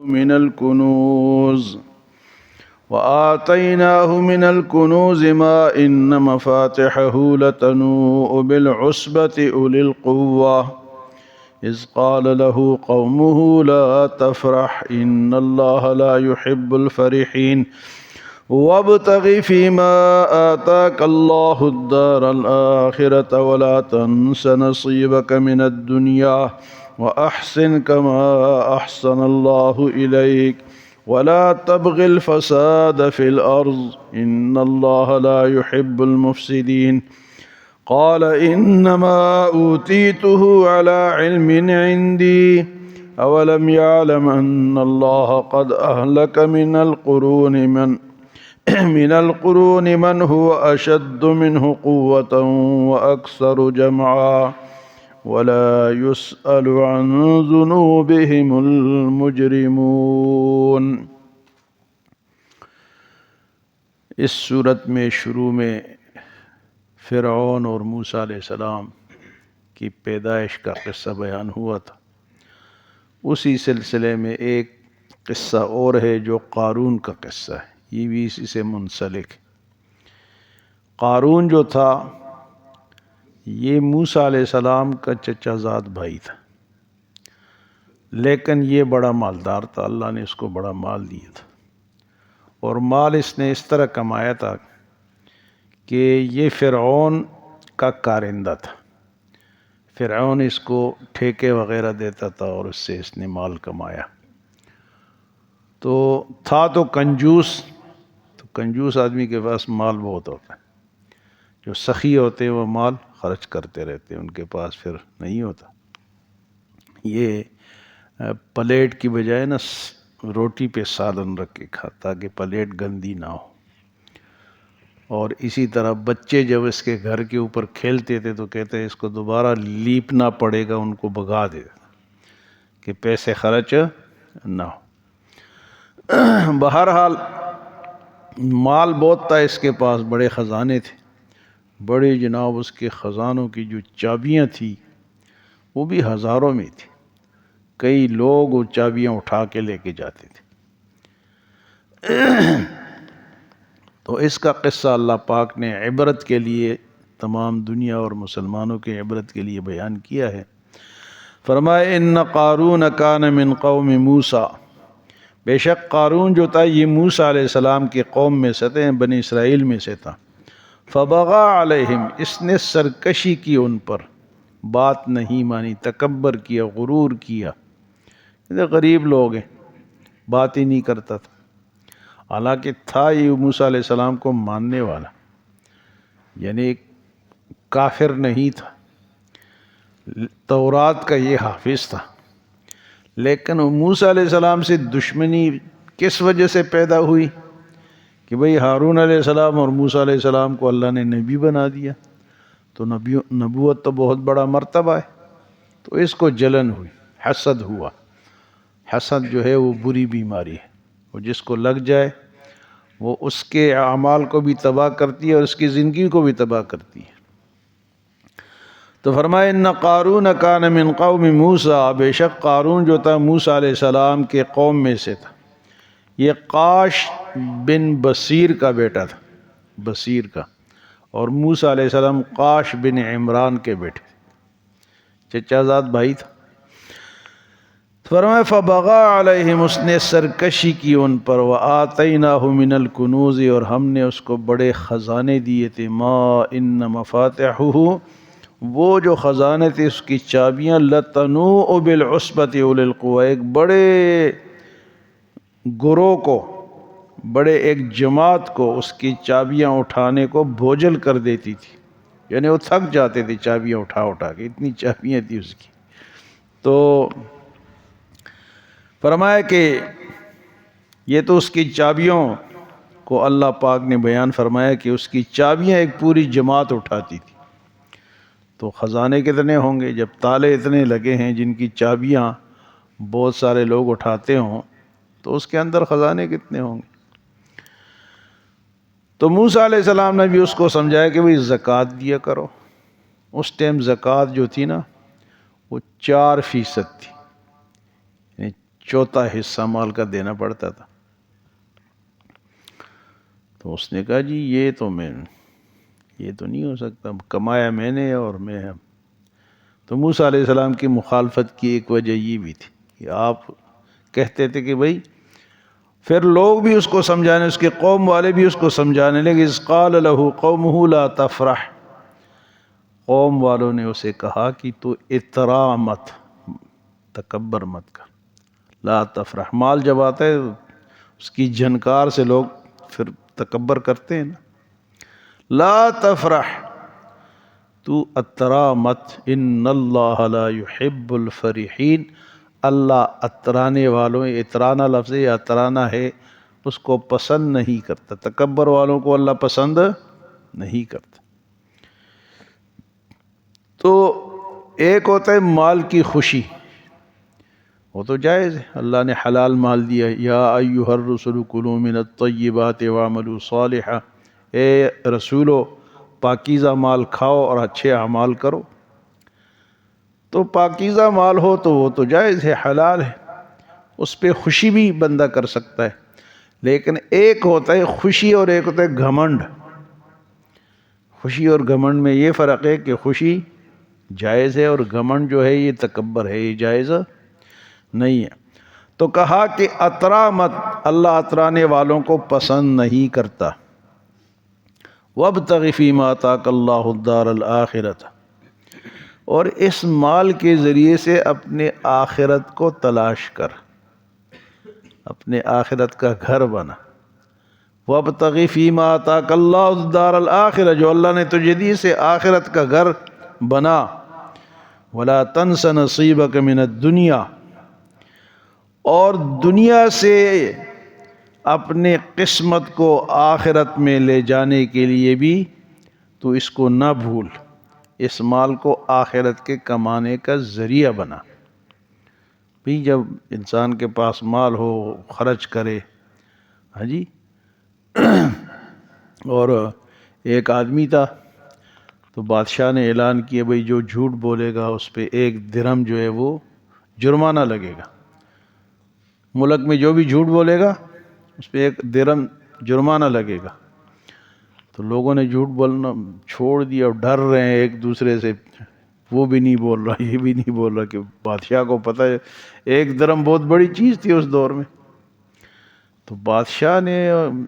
من الكنوز وآتيناه من الكنوز ما إن مفاتحه لتنوء بالعصبة أولي القوة إذ قال له قومه لا تفرح إن الله لا يحب الفرحين وابتغ فيما آتاك الله الدار الآخرة ولا تنس نصيبك من الدنيا وأحسن كما أحسن الله إليك ولا تبغ الفساد في الأرض إن الله لا يحب المفسدين قال إنما أوتيته على علم عندي أولم يعلم أن الله قد أهلك من القرون من هو أشد منه قوة وأكثر جمعا ولا يسأل عن ذنوبهم المجرمون۔ اس صورت میں شروع میں فرعون اور موسیٰ علیہ السلام کی پیدائش کا قصہ بیان ہوا تھا۔ اسی سلسلے میں ایک قصہ اور ہے جو قارون کا قصہ ہے، یہ بھی اسی سے منسلک ہے۔ قارون جو تھا یہ موسیٰ علیہ السلام کا چچا زاد بھائی تھا، لیکن یہ بڑا مالدار تھا، اللہ نے اس کو بڑا مال دیا تھا، اور مال اس نے اس طرح کمایا تھا کہ یہ فرعون کا کارندہ تھا۔ فرعون اس کو ٹھیکے وغیرہ دیتا تھا اور اس سے اس نے مال کمایا۔ تو تھا تو کنجوس آدمی کے پاس مال بہت ہوتا ہے، جو سخی ہوتے ہیں وہ مال خرچ کرتے رہتے ہیں، ان کے پاس پھر نہیں ہوتا۔ یہ پلیٹ کی بجائے نا روٹی پہ سالن رکھ کے کھاتا تاکہ پلیٹ گندی نہ ہو۔ اور اسی طرح بچے جب اس کے گھر کے اوپر کھیلتے تھے تو کہتے ہیں اس کو دوبارہ لیپنا پڑے گا، ان کو بھگا دے کہ پیسے خرچ نہ ہو۔ بہرحال مال بہت تھا اس کے پاس، بڑے خزانے تھے، بڑے جناب اس کے خزانوں کی جو چابیاں تھیں وہ بھی ہزاروں میں تھی، کئی لوگ وہ چابیاں اٹھا کے لے کے جاتے تھے۔ تو اس کا قصہ اللہ پاک نے عبرت کے لیے تمام دنیا اور مسلمانوں کے عبرت کے لیے بیان کیا ہے۔ فرمائے ان قارون کان من قوم موسیٰ، بے شک قارون جو تھا یہ موسیٰ علیہ السلام کی قوم میں سے تھے، بنی اسرائیل میں سے تھا۔ فبغى علیہم، اس نے سرکشی کی ان پر، بات نہیں مانی، تکبر کیا، غرور کیا۔ غریب لوگ ہیں، بات ہی نہیں کرتا تھا، حالانکہ تھا یہ موسیٰ علیہ السلام کو ماننے والا، یعنی کافر نہیں تھا، تورات کا یہ حافظ تھا۔ لیکن موسیٰ علیہ السلام سے دشمنی کس وجہ سے پیدا ہوئی کہ بھئی ہارون علیہ السلام اور موسیٰ علیہ السلام کو اللہ نے نبی بنا دیا، تو نبوت تو بہت بڑا مرتبہ ہے، تو اس کو جلن ہوئی، حسد ہوا۔ حسد جو ہے وہ بری بیماری ہے، وہ جس کو لگ جائے وہ اس کے اعمال کو بھی تباہ کرتی ہے اور اس کی زندگی کو بھی تباہ کرتی ہے۔ تو فرمائے ان قارون کان من قوم موسیٰ، بے شک قارون جو تھا موسیٰ علیہ السلام کے قوم میں سے تھا۔ یہ قاش بن بصیر کا بیٹا تھا، بصیر کا، اور موسیٰ علیہ السلام قاش بن عمران کے بیٹے، چچا زاد بھائی تھا۔ فرمائے فبغى علیہم، اس نے سرکشی کی ان پر، وآتیناہ من الکنوز، اور ہم نے اس کو بڑے خزانے دیے تھے، ما ان مفاتحہ، وہ جو خزانے تھے اس کی چابیاں، لتنوء بالعصبۃ اولي القوى، ایک بڑے گروہ کو، بڑے ایک جماعت کو اس کی چابیاں اٹھانے کو بوجھل کر دیتی تھی، یعنی وہ تھک جاتے تھے چابیاں اٹھا اٹھا کے، اتنی چابیاں تھی اس کی۔ تو فرمایا کہ یہ تو اس کی چابیوں کو اللہ پاک نے بیان فرمایا کہ اس کی چابیاں ایک پوری جماعت اٹھاتی تھی، تو خزانے کتنے ہوں گے جب تالے اتنے لگے ہیں جن کی چابیاں بہت سارے لوگ اٹھاتے ہوں، تو اس کے اندر خزانے کتنے ہوں گے۔ تو موسیٰ علیہ السلام نے بھی اس کو سمجھایا کہ بھئی زکوٰۃ دیا کرو۔ اس ٹائم زکوٰۃ جو تھی نا وہ 4% تھی، یعنی چوتھا حصہ مال کا دینا پڑتا تھا۔ تو اس نے کہا جی یہ تو نہیں ہو سکتا، کمایا میں نے اور میں۔ تو موسیٰ علیہ السلام کی مخالفت کی ایک وجہ یہ بھی تھی کہ آپ کہتے تھے کہ بھائی، پھر لوگ بھی اس کو سمجھانے، اس کے قوم والے بھی اس کو سمجھانے لگے، اذ قال له قومه لا تفرح، قوم والوں نے اسے کہا کہ تو اطرا مت، تکبر مت کر، لا تفرح، مال جب آتا ہے اس کی جھنکار سے لوگ پھر تکبر کرتے ہیں نا، لا تفرح، تو اترا مت، ان اللہ لا يحب الفرحین، اللہ اترانے والوں، اترانا لفظ یا اترانا ہے، اس کو پسند نہیں کرتا، تکبر والوں کو اللہ پسند نہیں کرتا۔ تو ایک ہوتا ہے مال کی خوشی، وہ تو جائز ہے، اللہ نے حلال مال دیا، یا ایھا الرسل کلوا من الطیبات واعملوا صالحا، اے رسولو پاکیزہ مال کھاؤ اور اچھے اعمال کرو۔ تو پاکیزہ مال ہو تو وہ تو جائز ہے، حلال ہے، اس پہ خوشی بھی بندہ کر سکتا ہے، لیکن ایک ہوتا ہے خوشی اور ایک ہوتا ہے گھمنڈ۔ خوشی اور گھمنڈ میں یہ فرق ہے کہ خوشی جائز ہے اور گھمنڈ جو ہے یہ تکبر ہے، یہ جائز نہیں ہے۔ تو کہا کہ اترا مت، اللہ اترانے والوں کو پسند نہیں کرتا۔ وابتغ فیما آتاک اللہ الدار الآخرۃ، اور اس مال کے ذریعے سے اپنے آخرت کو تلاش کر، اپنے آخرت کا گھر بنا۔ وابتغ فیما آتاک اللہ الدار الآخرۃ، جو اللہ نے تجھے دی سے آخرت کا گھر بنا۔ ولا تنس نصیبک من الدنیا، اور دنیا سے اپنے قسمت کو آخرت میں لے جانے کے لیے بھی تو اس کو نہ بھول، اس مال کو آخرت کے کمانے کا ذریعہ بنا۔ بھی جب انسان کے پاس مال ہو خرچ کرے، ہاں جی۔ اور ایک آدمی تھا تو بادشاہ نے اعلان کیا بھئی جو جھوٹ بولے گا اس پہ 1 درہم جو ہے وہ جرمانہ لگے گا، ملک میں جو بھی جھوٹ بولے گا اس پہ 1 درہم جرمانہ لگے گا۔ تو لوگوں نے جھوٹ بولنا چھوڑ دیا اور ڈر رہے ہیں ایک دوسرے سے، وہ بھی نہیں بول رہا، یہ بھی نہیں بول رہا، کہ بادشاہ کو پتہ ہے 1 درہم بہت بڑی چیز تھی اس دور میں۔ تو بادشاہ نے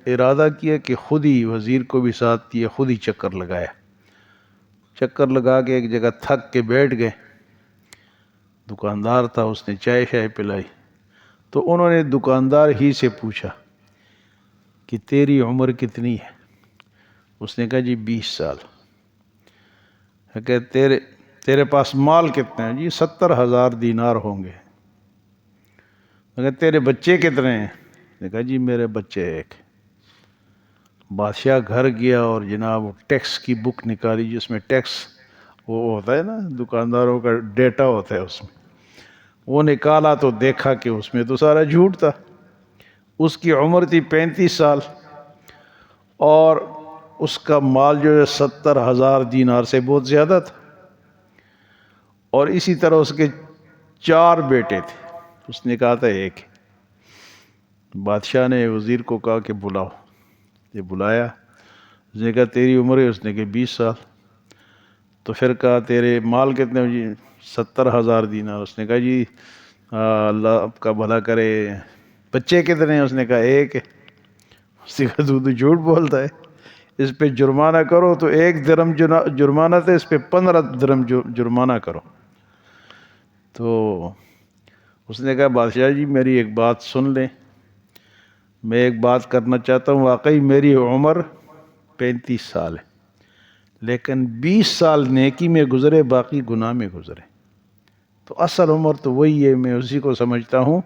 ارادہ کیا کہ خود ہی وزیر کو بھی ساتھ دیا، خود ہی چکر لگایا، چکر لگا کے ایک جگہ تھک کے بیٹھ گئے۔ دکاندار تھا، اس نے چائے شائے پلائی، تو انہوں نے دکاندار ہی سے پوچھا کہ تیری عمر کتنی ہے؟ اس نے کہا جی 20 سال۔ کہ تیرے پاس مال کتنے ہیں؟ جی 70,000 دینار ہوں گے۔ کہ تیرے بچے کتنے ہیں؟ نے کہا جی میرے بچے 1۔ بادشاہ گھر گیا اور جناب ٹیکس کی بک نکالی، جس میں ٹیکس وہ ہوتا ہے نا، دکانداروں کا ڈیٹا ہوتا ہے اس میں، وہ نکالا تو دیکھا کہ اس میں تو سارا جھوٹ تھا۔ اس کی عمر تھی 35 سال اور اس کا مال جو ہے 70,000 دینار سے بہت زیادہ تھا، اور اسی طرح اس کے 4 بیٹے تھے، اس نے کہا تھا 1۔ بادشاہ نے وزیر کو کہا کہ بلاؤ، یہ بلایا، اس نے کہا تیری عمر ہے؟ اس نے کہا 20 سال۔ تو پھر کہا تیرے مال کتنے ہیں؟ جی 70,000 دینار۔ اس نے کہا جی اللہ آپ کا بھلا کرے، بچے کتنے ہیں؟ اس نے کہا 1 ہے۔ اس نے کہا تو جھوٹ بولتا ہے، اس پہ جرمانہ کرو، تو 1 درہم جرمانہ تھا، اس پہ 15 درہم جرمانہ کرو۔ تو اس نے کہا بادشاہ جی میری ایک بات سن لیں، میں ایک بات کرنا چاہتا ہوں، واقعی میری عمر 35 سال ہے، لیکن 20 سال نیکی میں گزرے، باقی گناہ میں گزرے، تو اصل عمر تو وہی ہے، میں اسی کو سمجھتا ہوں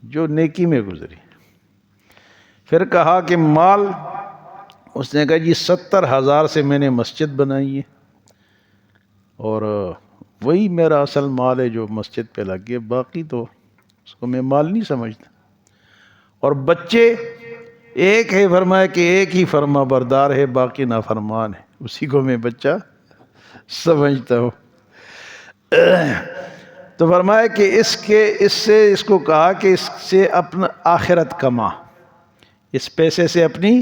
جو نیکی میں گزری۔ پھر کہا کہ مال، اس نے کہا جی 70,000 سے میں نے مسجد بنائی ہے، اور وہی میرا اصل مال ہے جو مسجد پہ لگ گیا، باقی تو اس کو میں مال نہیں سمجھتا۔ اور بچے 1 ہے، فرمایا کہ 1 ہی فرما بردار ہے، باقی نافرمان ہے، اسی کو میں بچہ سمجھتا ہوں۔ تو فرمایا کہ اس کو کہا کہ اس سے اپنا آخرت کما، اس پیسے سے اپنی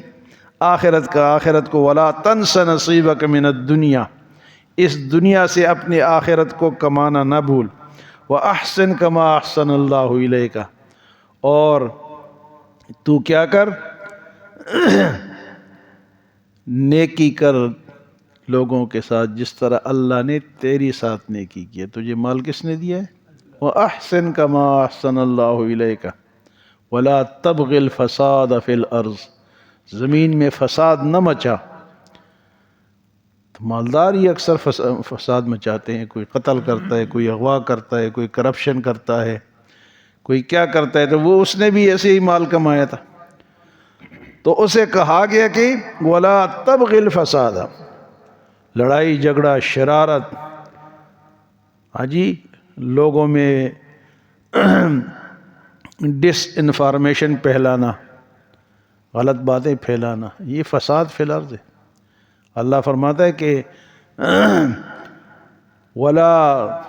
آخرت کو ولا تنس نصیبک من الدنیا، اس دنیا سے اپنی آخرت کو کمانا نہ بھول، وَأَحْسِن كَمَا أَحْسَنَ اللَّهُ إِلَيْكَ، اور تو کیا کر، نیکی کر لوگوں کے ساتھ جس طرح اللہ نے تیری ساتھ نیکی کی ہے۔ تجھے مال کس نے دیا ہے؟ وَأَحْسِن كَمَا أَحْسَنَ اللَّهُ إِلَيْكَ وَلَا تَبْغِ الْفَسَادَ فِي الْأَرْضِ، زمین میں فساد نہ مچا۔ تو مالدار ہی اکثر فساد مچاتے ہیں، کوئی قتل کرتا ہے، کوئی اغوا کرتا ہے، کوئی کرپشن کرتا ہے، کوئی کیا کرتا ہے، تو وہ اس نے بھی ایسے ہی مال کمایا تھا۔ تو اسے کہا گیا کہ وَلَا تَبْغِ الْفَسَادَ، لڑائی جھگڑا شرارت، ہاں جی، لوگوں میں ڈس انفارمیشن پھیلانا، غلط باتیں پھیلانا، یہ فساد فی الارض ہے۔ اللہ فرماتا ہے کہ وَلَا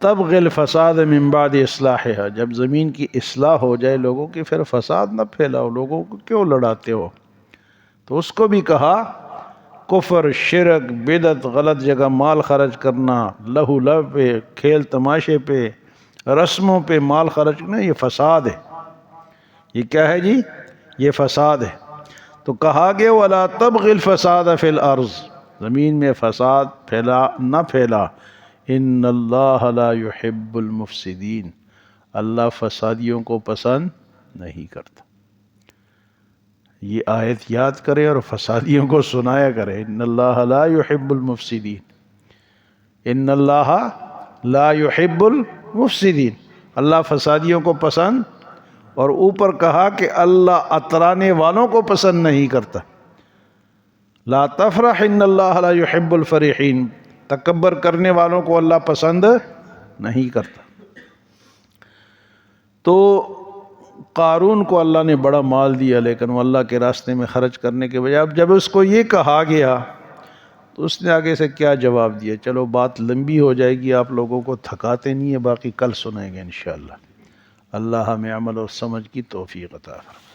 تَبْغِ الْفَسَادَ مِن بَعْدِ إِصْلَاحِهَا، جب زمین کی اصلاح ہو جائے لوگوں کی، پھر فساد نہ پھیلاؤ، لوگوں کو کیوں لڑاتے ہو؟ تو اس کو بھی کہا کفر، شرک، بدعت، غلط جگہ مال خرچ کرنا، لہو لو پہ، کھیل تماشے پہ، رسموں پہ مال خرچ کرنا، یہ فساد ہے۔ یہ کیا ہے جی؟ یہ فساد ہے۔ تو کہا گیا وَلَا تَبْغِ الْفَسَادَ فِي الْأَرْضِ، زمین میں فساد نہ پھیلا، ان اللہ لا يحب المفسدین، اللہ فسادیوں کو پسند نہیں کرتا۔ یہ آیت یاد کرے اور فسادیوں کو سنایا کرے، ان اللہ لا يحب المفسدین، ان اللہ لا يحب المفسدین، اللہ فسادیوں کو پسند، اور اوپر کہا کہ اللہ اترانے والوں کو پسند نہیں کرتا۔ لا تفرح ان اللہ لا يحب الفرحین، تکبر کرنے والوں کو اللہ پسند نہیں کرتا۔ تو قارون کو اللہ نے بڑا مال دیا، لیکن وہ اللہ کے راستے میں خرچ کرنے کے بجائے، اب جب اس کو یہ کہا گیا تو اس نے آگے سے کیا جواب دیا؟ چلو بات لمبی ہو جائے گی، آپ لوگوں کو تھکاتے نہیں ہے، باقی کل سنیں گے انشاءاللہ۔ اللہ ہمیں عمل اور سمجھ کی توفیق عطا فرمائے۔